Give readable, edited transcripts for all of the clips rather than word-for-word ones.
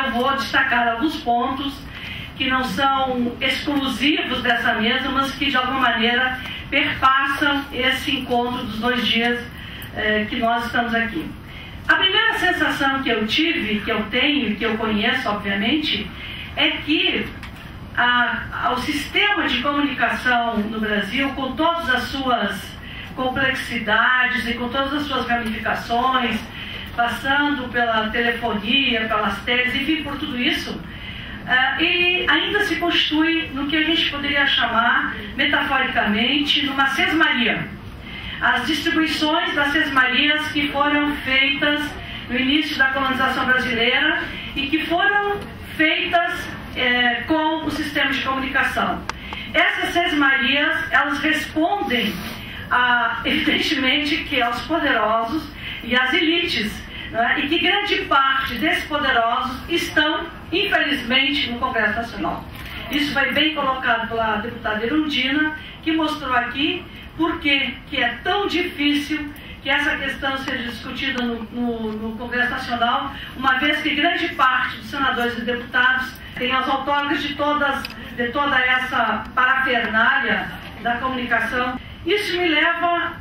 eu vou destacar alguns pontos que não são exclusivos dessa mesa, mas que de alguma maneira perpassam esse encontro dos 2 dias que nós estamos aqui. A primeira sensação que eu tive, que eu tenho, que eu conheço, obviamente, é que o sistema de comunicação no Brasil, com todas as suas complexidades e com todas as suas ramificações, passando pela telefonia, pelas teles, enfim, por tudo isso, ele ainda se constitui no que a gente poderia chamar, metaforicamente, numa sesmaria. As distribuições das sesmarias que foram feitas no início da colonização brasileira e que foram feitas com o sistema de comunicação. Essas sesmarias, elas respondem, evidentemente, que aos poderosos e às elites, né? E que grande parte desses poderosos estão, infelizmente, no Congresso Nacional. Isso foi bem colocado pela deputada Erundina, que mostrou aqui por que é tão difícil que essa questão seja discutida no Congresso Nacional, uma vez que grande parte dos senadores e deputados têm as outorgas de toda essa parafernália da comunicação. Isso me leva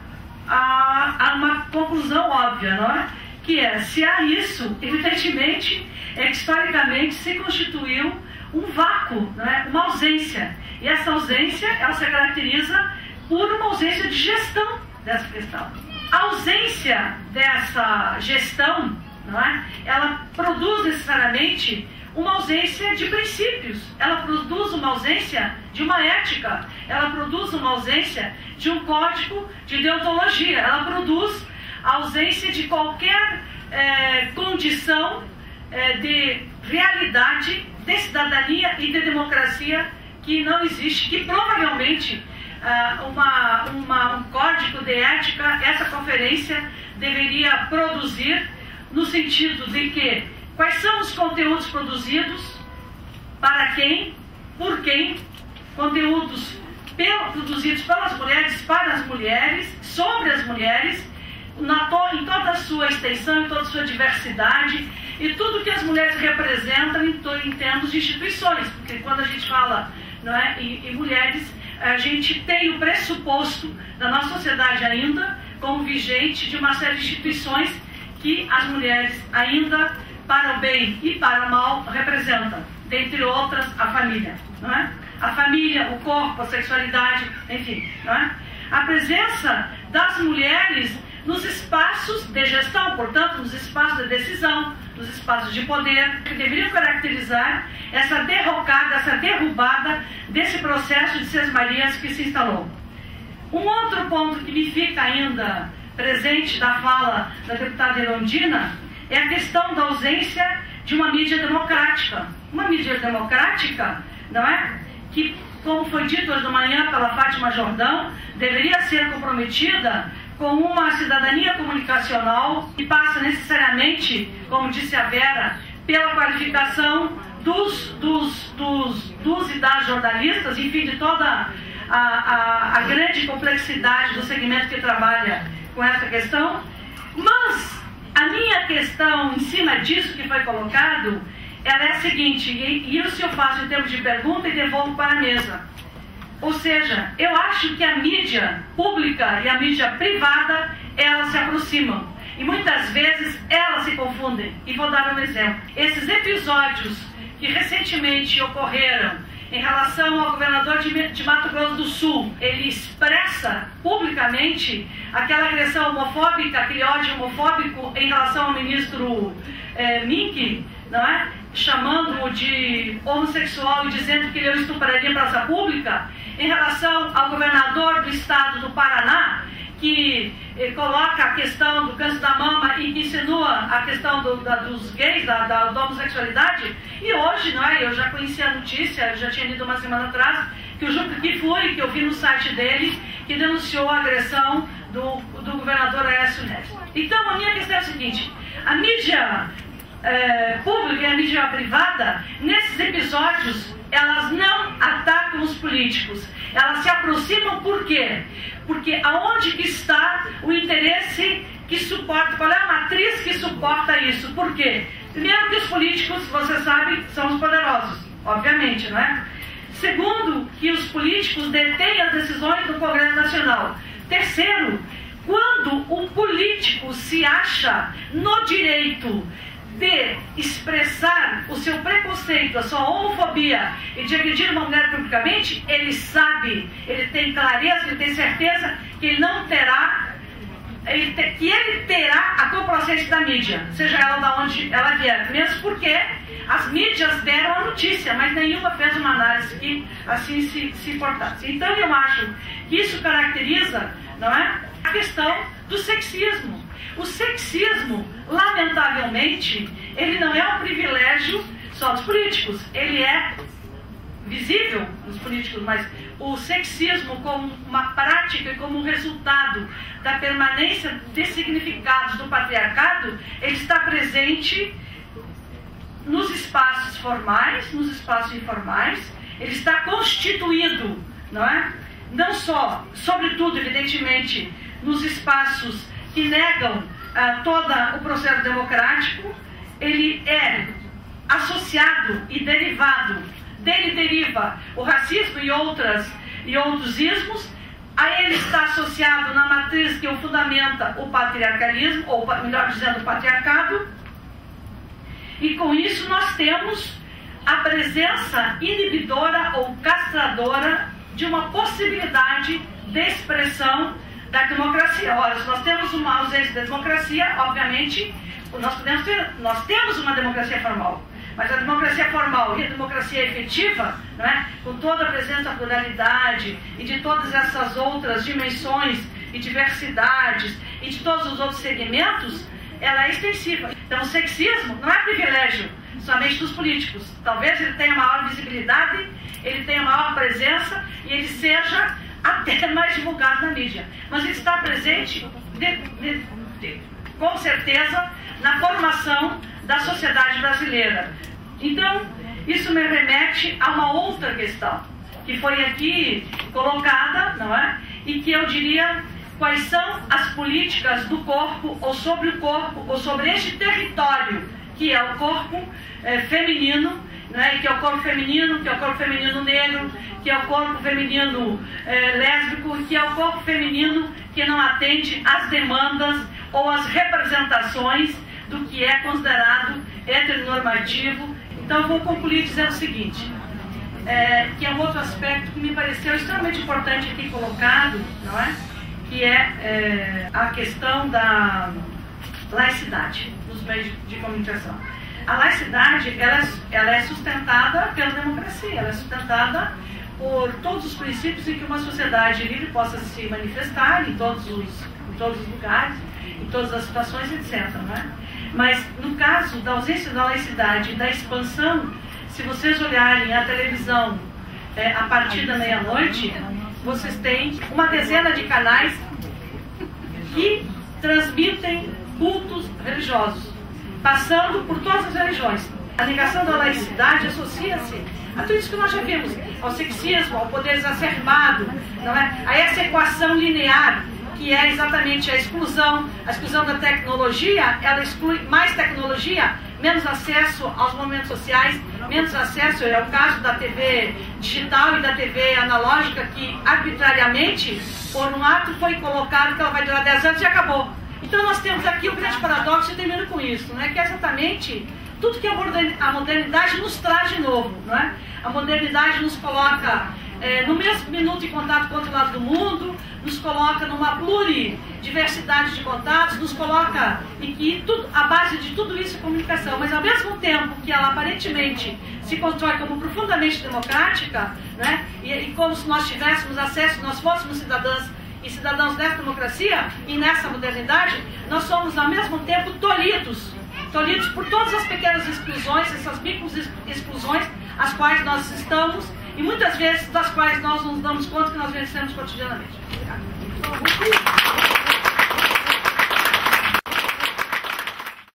a uma conclusão óbvia, não é? Que é, se há isso, evidentemente, é que historicamente se constituiu um vácuo, não é? Uma ausência. E essa ausência, ela se caracteriza por uma ausência de gestão dessa questão. A ausência dessa gestão, não é? Ela produz necessariamente uma ausência de princípios, ela produz uma ausência de uma ética, ela produz uma ausência de um código de deontologia, ela produz a ausência de qualquer condição de realidade, de cidadania e de democracia que não existe, que provavelmente um código de ética essa conferência deveria produzir, no sentido de que quais são os conteúdos produzidos, para quem, por quem, conteúdos produzidos pelas mulheres, para as mulheres, sobre as mulheres, em toda a sua extensão, em toda a sua diversidade, e tudo que as mulheres representam em termos de instituições, porque quando a gente fala, não é, em mulheres, a gente tem o pressuposto da nossa sociedade ainda como vigente de uma série de instituições que as mulheres ainda, para o bem e para o mal, representam, dentre outras a família, não é? A família, o corpo, a sexualidade, enfim, não é? A presença das mulheres nos espaços de gestão, portanto, nos espaços de decisão, nos espaços de poder, que deveriam caracterizar essa derrocada, essa derrubada desse processo de sesmarias que se instalou. Um outro ponto que me fica ainda presente da fala da deputada Erundina é a questão da ausência de uma mídia democrática. Uma mídia democrática, não é? Que, como foi dito hoje de manhã pela Fátima Jordão, deveria ser comprometida com uma cidadania comunicacional que passa necessariamente, como disse a Vera, pela qualificação dos e das jornalistas, enfim, de toda a grande complexidade do segmento que trabalha com essa questão. Mas a minha questão em cima disso que foi colocado, ela é a seguinte, e isso eu faço em termos de pergunta e devolvo para a mesa. Ou seja, eu acho que a mídia pública e a mídia privada, elas se aproximam. E muitas vezes elas se confundem. E vou dar um exemplo. Esses episódios que recentemente ocorreram em relação ao governador de Mato Grosso do Sul, ele expressa publicamente aquela agressão homofóbica, aquele ódio homofóbico em relação ao ministro Mink, não é? Chamando-o de homossexual e dizendo que ele é um estupraria em praça pública, em relação ao governador do estado do Paraná, que coloca a questão do câncer da mama e que insinua a questão dos gays, da homossexualidade. E hoje, não é, eu já conheci a notícia, eu já tinha lido uma semana atrás, que eu vi no site dele, que denunciou a agressão do governador Aécio Neves. Então, a minha questão é a seguinte: a mídia pública e a mídia privada, nesses episódios, elas não atacam os políticos, elas se aproximam. Por quê? Porque aonde que está o interesse que suporta, qual é a matriz que suporta isso? Por quê? Primeiro que os políticos, você sabe, são os poderosos, obviamente, não é? Segundo, que os políticos detêm as decisões do Congresso Nacional. Terceiro, quando o político se acha no direito de expressar o seu preconceito, a sua homofobia e de agredir uma mulher publicamente, ele sabe, ele tem clareza, ele tem certeza que ele não terá, que ele terá a complacência da mídia, seja ela de onde ela vier, mesmo porque as mídias deram a notícia, mas nenhuma fez uma análise que assim se importasse. Então eu acho que isso caracteriza, não é, a questão do sexismo. O sexismo, lamentavelmente, ele não é um privilégio só dos políticos, ele é visível nos políticos, mas o sexismo como uma prática e como um resultado da permanência de significados do patriarcado, ele está presente nos espaços formais, nos espaços informais, ele está constituído, não é? Não só, sobretudo, evidentemente, nos espaços que negam todo o processo democrático, ele é associado e derivado, dele deriva o racismo e outros ismos, a ele está associado na matriz que o fundamenta o patriarcalismo, ou melhor dizendo, o patriarcado, e com isso nós temos a presença inibidora ou castradora de uma possibilidade de expressão da democracia. Ora, se nós temos uma ausência da democracia, obviamente, nós temos uma democracia formal, mas a democracia formal e a democracia efetiva, não é? Com toda a presença da pluralidade e de todas essas outras dimensões e diversidades e de todos os outros segmentos, ela é extensiva. Então o sexismo não é privilégio somente dos políticos. Talvez ele tenha maior visibilidade, ele tenha maior presença e ele seja até mais divulgado na mídia. Mas ele está presente, com certeza, na formação da sociedade brasileira. Então, isso me remete a uma outra questão, que foi aqui colocada, não é? E que eu diria, quais são as políticas do corpo, ou sobre o corpo, ou sobre este território, que é o corpo feminino, né? Que é o corpo feminino, que é o corpo feminino negro, que é o corpo feminino lésbico, que é o corpo feminino que não atende às demandas ou às representações do que é considerado heteronormativo. Então eu vou concluir dizendo o seguinte, que é um outro aspecto que me pareceu extremamente importante aqui colocado, não é? Que é a questão da laicidade nos meios de comunicação. A laicidade, ela é sustentada pela democracia, ela é sustentada por todos os princípios em que uma sociedade livre possa se manifestar em todos os lugares, em todas as situações, etc. Não é? Mas no caso da ausência da laicidade e da expansão, se vocês olharem a televisão a partir da meia-noite, vocês têm uma dezena de canais que transmitem cultos religiosos, passando por todas as religiões. A negação da laicidade associa-se a tudo isso que nós já vimos, ao sexismo, ao poder exacerbado, não é? A essa equação linear, que é exatamente a exclusão da tecnologia. Ela exclui mais tecnologia, menos acesso aos movimentos sociais, menos acesso, é o caso da TV digital e da TV analógica, que arbitrariamente, por um ato, foi colocado que ela vai durar 10 anos e acabou. Então nós temos aqui o grande paradoxo, e termino com isso, né? Que é exatamente tudo que a modernidade nos traz de novo, não é? A modernidade nos coloca no mesmo minuto em contato com o outro lado do mundo, nos coloca numa pluridiversidade de contatos, nos coloca em que a base de tudo isso é comunicação, mas ao mesmo tempo que ela aparentemente se constrói como profundamente democrática, né? E como se nós tivéssemos acesso, nós fôssemos cidadãs e cidadãos dessa democracia e nessa modernidade, nós somos ao mesmo tempo tolhidos por todas as pequenas exclusões, essas micro exclusões às quais nós estamos e muitas vezes das quais nós nos damos conta que nós vencemos cotidianamente. Obrigada.